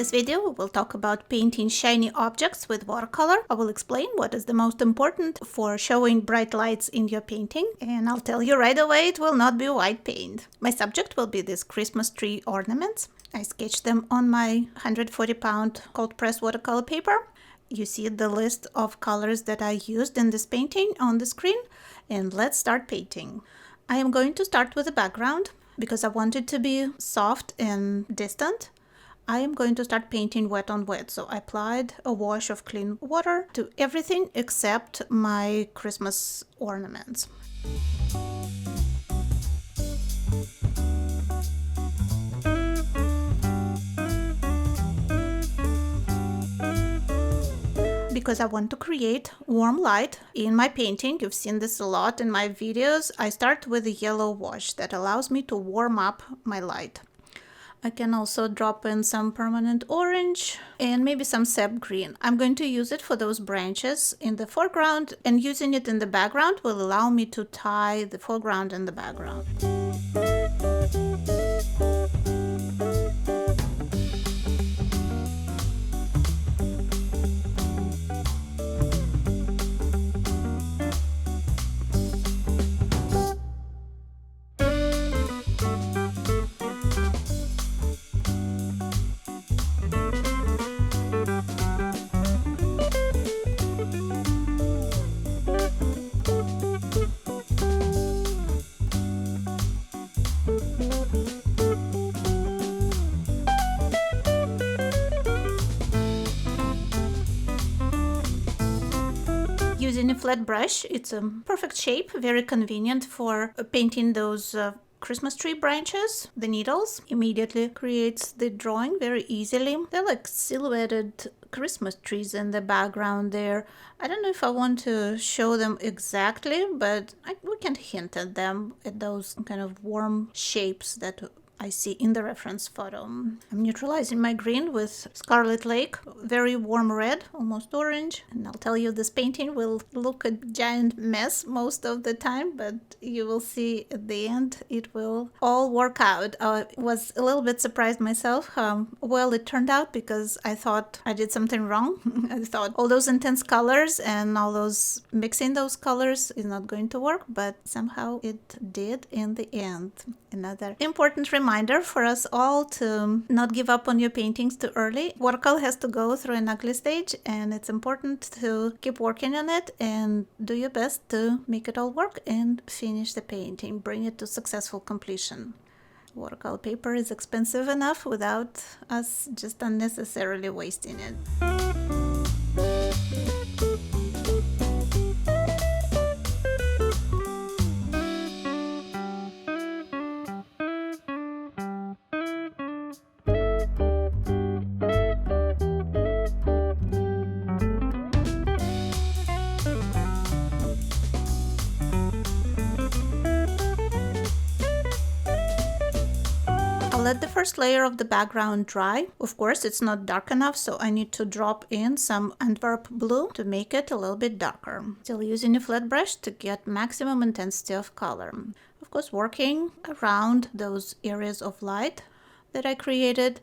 this video, we will talk about painting shiny objects with watercolor. I will explain what is the most important for showing bright lights in your painting, and I'll tell you right away it will not be white paint. My subject will be these Christmas tree ornaments. I sketched them on my 140-pound cold press watercolor paper. You see the list of colors that I used in this painting on the screen, and let's start painting. I am going to start with the background because I want it to be soft and distant. I am going to start painting wet on wet, so I applied a wash of clean water to everything except my Christmas ornaments. Because I want to create warm light in my painting. You've seen this a lot in my videos. I start with a yellow wash that allows me to warm up my light. I can also drop in some permanent orange and maybe some sap green. I'm going to use it for those branches in the foreground, and using it in the background will allow me to tie the foreground and the background. Using a flat brush, it's a perfect shape, very convenient for painting those Christmas tree branches. The needles immediately creates the drawing very easily. They're like silhouetted Christmas trees in the background there. I don't know if I want to show them exactly, but we can hint at them, at those kind of warm shapes that I see in the reference photo. I'm neutralizing my green with Scarlet Lake, very warm red, almost orange. And I'll tell you, this painting will look a giant mess most of the time, but you will see at the end it will all work out. I was a little bit surprised myself how well it turned out, because I thought I did something wrong. I thought all those intense colors and all those mixing those colors is not going to work, but somehow it did in the end. Another important reminder for us all to not give up on your paintings too early. Watercolor has to go through an ugly stage, and it's important to keep working on it and do your best to make it all work and finish the painting, bring it to successful completion. Watercolor paper is expensive enough without us just unnecessarily wasting it. Let the first layer of the background dry. Of course, it's not dark enough, so I need to drop in some Antwerp blue to make it a little bit darker. Still using a flat brush to get maximum intensity of color. Of course, working around those areas of light that I created.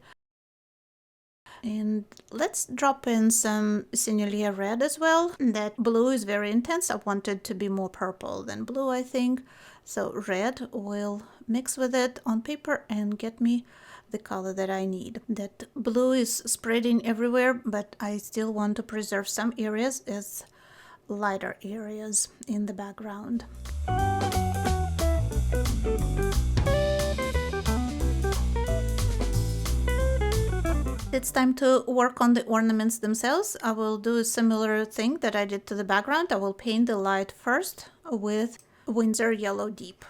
And let's drop in some Senolia red as well. That blue is very intense. I want it to be more purple than blue, I think. So red will mix with it on paper and get me the color that I need. That blue is spreading everywhere, but I still want to preserve some areas as lighter areas in the background. It's time to work on the ornaments themselves. I will do a similar thing that I did to the background. I will paint the light first with Winsor Yellow Deep.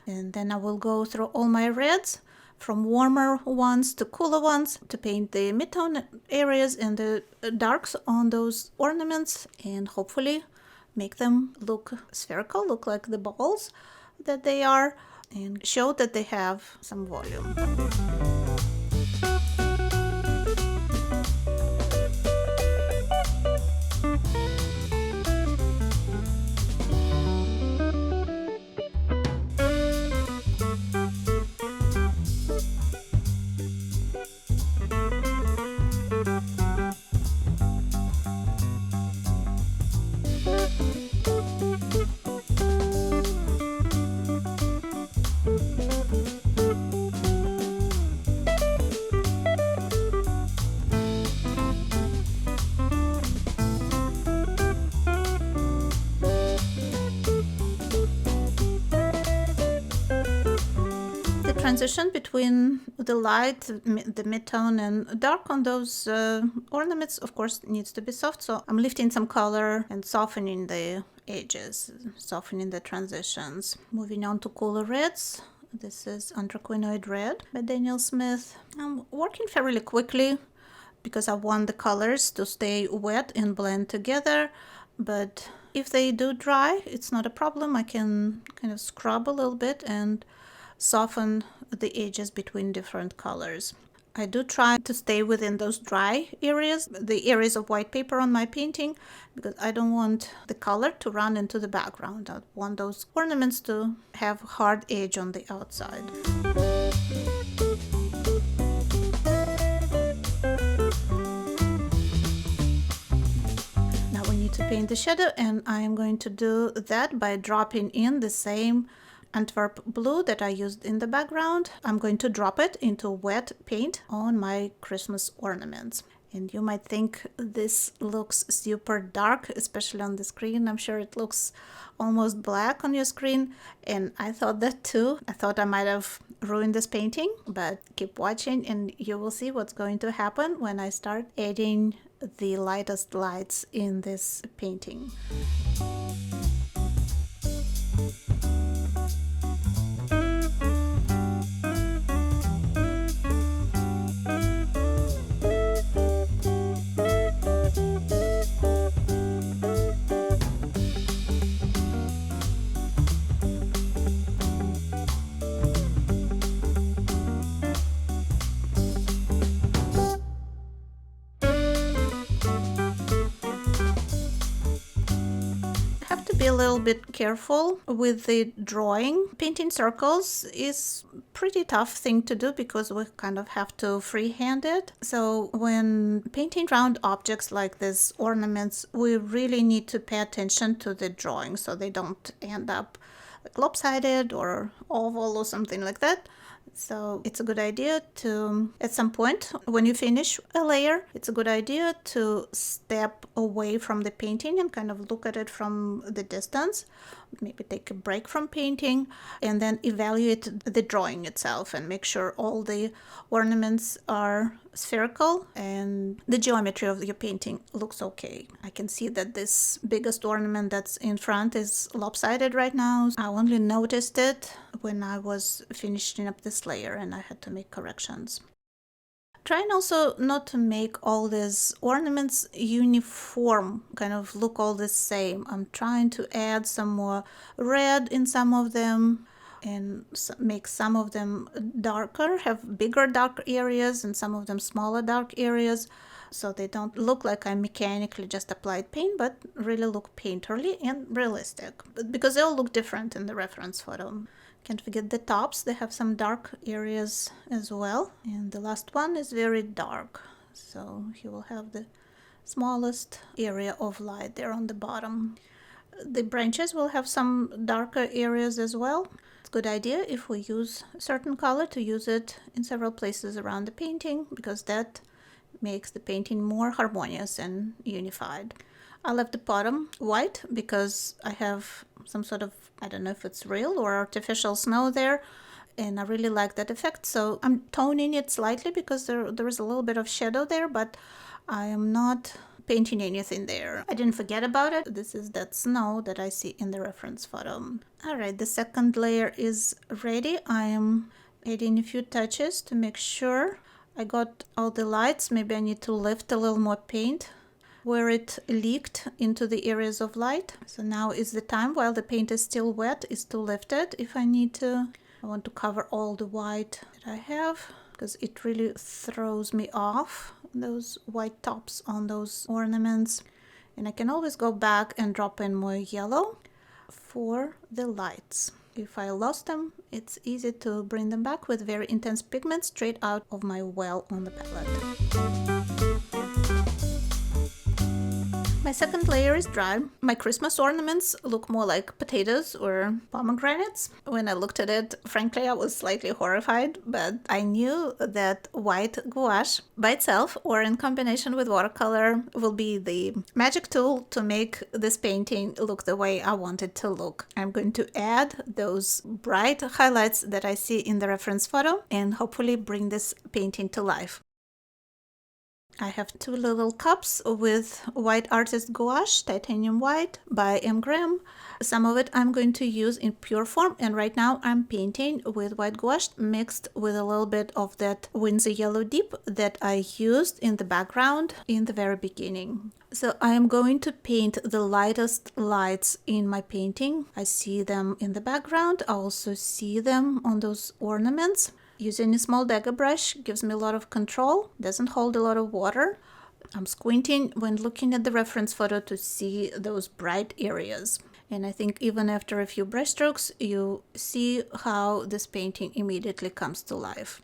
And then I will go through all my reds, from warmer ones to cooler ones, to paint the mid-tone areas and the darks on those ornaments, and hopefully make them look spherical, look like the balls that they are, and show that they have some volume. transition between the light, the mid-tone and dark on those ornaments, of course, needs to be soft. So I'm lifting some color and softening the edges, softening the transitions. Moving on to cooler reds. This is Anthraquinoid Red by Daniel Smith. I'm working fairly quickly because I want the colors to stay wet and blend together. But if they do dry, it's not a problem. I can kind of scrub a little bit and soften the edges between different colors. I do try to stay within those dry areas, the areas of white paper on my painting, because I don't want the color to run into the background. I want those ornaments to have hard edge on the outside. Now we need to paint the shadow, and I am going to do that by dropping in the same Antwerp blue that I used in the background. I'm going to drop it into wet paint on my Christmas ornaments. And you might think this looks super dark, especially on the screen. I'm sure it looks almost black on your screen. And I thought that too. I thought I might have ruined this painting, but keep watching and you will see what's going to happen when I start adding the lightest lights in this painting. Be a little bit careful with the drawing. Painting circles is pretty tough thing to do because we kind of have to freehand it. So when painting round objects like these ornaments, we really need to pay attention to the drawing so they don't end up like lopsided or oval or something like that. So it's a good idea to, at some point when you finish a layer, it's a good idea to step away from the painting and kind of look at it from the distance. Maybe take a break from painting and then evaluate the drawing itself and make sure all the ornaments are spherical and the geometry of your painting looks okay. I can see that this biggest ornament that's in front is lopsided right now. I only noticed it when I was finishing up this layer and I had to make corrections. Trying also not to make all these ornaments uniform, kind of look all the same. I'm trying to add some more red in some of them and make some of them darker, have bigger dark areas and some of them smaller dark areas, so they don't look like I mechanically just applied paint, but really look painterly and realistic, because they all look different in the reference photo. Can't forget the tops, they have some dark areas as well, and the last one is very dark, so he will have the smallest area of light there on the bottom. The branches will have some darker areas as well. It's a good idea if we use a certain color to use it in several places around the painting, because that makes the painting more harmonious and unified. I left the bottom white because I have some sort of, I don't know if it's real or artificial snow there, and I really like that effect. So I'm toning it slightly because there is a little bit of shadow there, but I am not painting anything there. I didn't forget about it. This is that snow that I see in the reference photo. All right, the second layer is ready. I am adding a few touches to make sure I got all the lights. Maybe I need to lift a little more paint where it leaked into the areas of light. So now is the time, while the paint is still wet, is to lift it if I need to. I want to cover all the white that I have because it really throws me off, those white tops on those ornaments. And I can always go back and drop in more yellow for the lights. If I lost them, it's easy to bring them back with very intense pigment straight out of my well on the palette. My second layer is dry. My Christmas ornaments look more like potatoes or pomegranates. When I looked at it, frankly, I was slightly horrified, but I knew that white gouache by itself or in combination with watercolor will be the magic tool to make this painting look the way I want it to look. I'm going to add those bright highlights that I see in the reference photo and hopefully bring this painting to life. I have 2 little cups with white artist gouache, titanium white by M. Graham. Some of it I'm going to use in pure form, and right now I'm painting with white gouache mixed with a little bit of that Windsor yellow dip that I used in the background in the very beginning. So I am going to paint the lightest lights in my painting. I see them in the background. I also see them on those ornaments. Using a small dagger brush gives me a lot of control, doesn't hold a lot of water. I'm squinting when looking at the reference photo to see those bright areas. And I think even after a few brush strokes, you see how this painting immediately comes to life.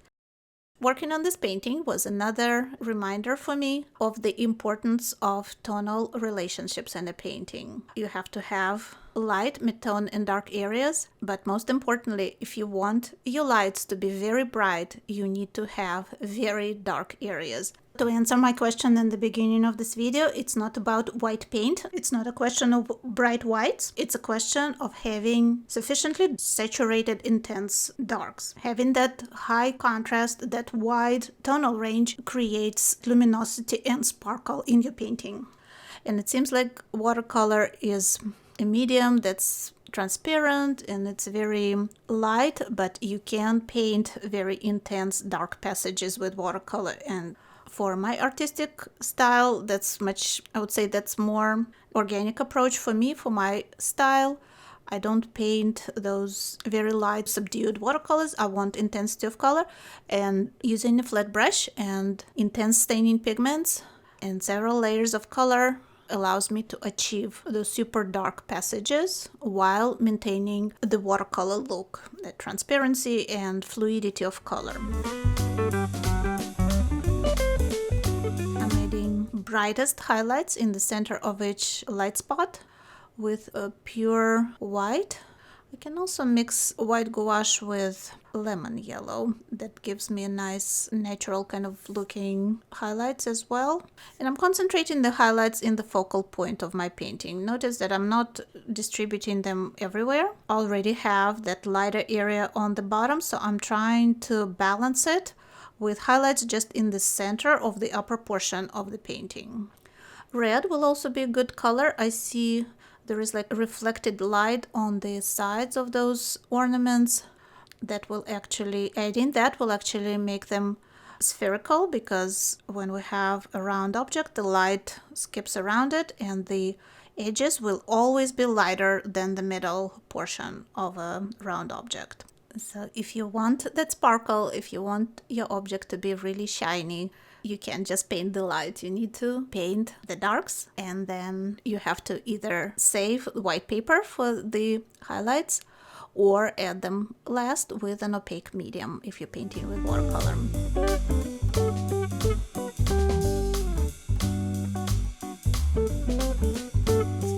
Working on this painting was another reminder for me of the importance of tonal relationships in a painting. You have to have light, mid-tone, and dark areas, but most importantly, if you want your lights to be very bright, you need to have very dark areas. To answer my question in the beginning of this video, it's not about white paint. It's not a question of bright whites. It's a question of having sufficiently saturated, intense darks. Having that high contrast, that wide tonal range creates luminosity and sparkle in your painting. And it seems like watercolor is a medium that's transparent and it's very light, but you can paint very intense dark passages with watercolor. And for my artistic style, I would say that's more organic approach for me, for my style. I don't paint those very light, subdued watercolors. I want intensity of color, and using a flat brush and intense staining pigments and several layers of color allows me to achieve those super dark passages while maintaining the watercolor look, the transparency and fluidity of color. Brightest highlights in the center of each light spot with a pure white. I can also mix white gouache with lemon yellow. That gives me a nice natural kind of looking highlights as well. And I'm concentrating the highlights in the focal point of my painting. Notice that I'm not distributing them everywhere. I already have that lighter area on the bottom, so I'm trying to balance it with highlights just in the center of the upper portion of the painting. Red will also be a good color. I see there is like a reflected light on the sides of those ornaments that will actually, adding that will actually make them spherical, because when we have a round object, the light skips around it and the edges will always be lighter than the middle portion of a round object. So if you want that sparkle, if you want your object to be really shiny, you can't just paint the light. You need to paint the darks, and then you have to either save white paper for the highlights or add them last with an opaque medium if you're painting with watercolor.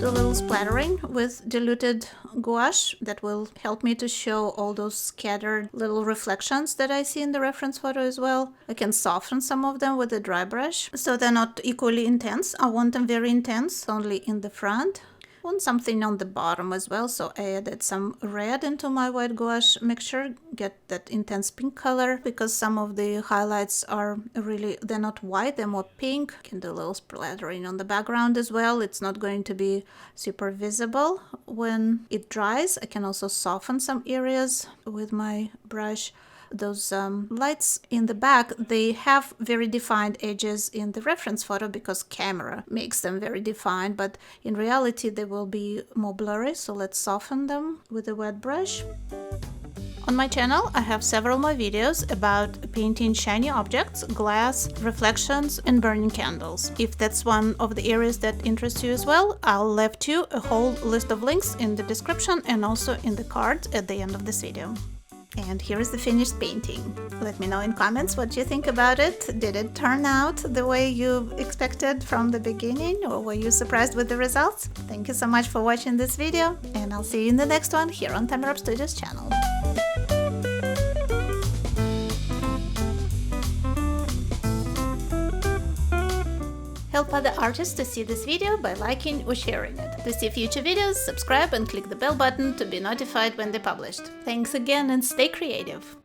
Do a little splattering with diluted gouache that will help me to show all those scattered little reflections that I see in the reference photo as well. I can soften some of them with a dry brush so they're not equally intense. I want them very intense only in the front. I want something on the bottom as well, so I added some red into my white gouache mixture, get that intense pink color, because some of the highlights are really, they're not white, they're more pink. I can do a little splattering on the background as well. It's not going to be super visible when it dries. I can also soften some areas with my brush. Those lights in the back, they have very defined edges in the reference photo because camera makes them very defined, but in reality they will be more blurry, so let's soften them with a wet brush. On my channel, I have several more videos about painting shiny objects, glass, reflections, and burning candles. If that's one of the areas that interests you as well, I'll left you a whole list of links in the description and also in the cards at the end of this video. And here is the finished painting. Let me know in comments what you think about it. Did it turn out the way you expected from the beginning, or were you surprised with the results? Thank you so much for watching this video, and I'll see you in the next one here on Timer Up Studios channel. Help other artists to see this video by liking or sharing it. To see future videos, subscribe and click the bell button to be notified when they're published. Thanks again and stay creative!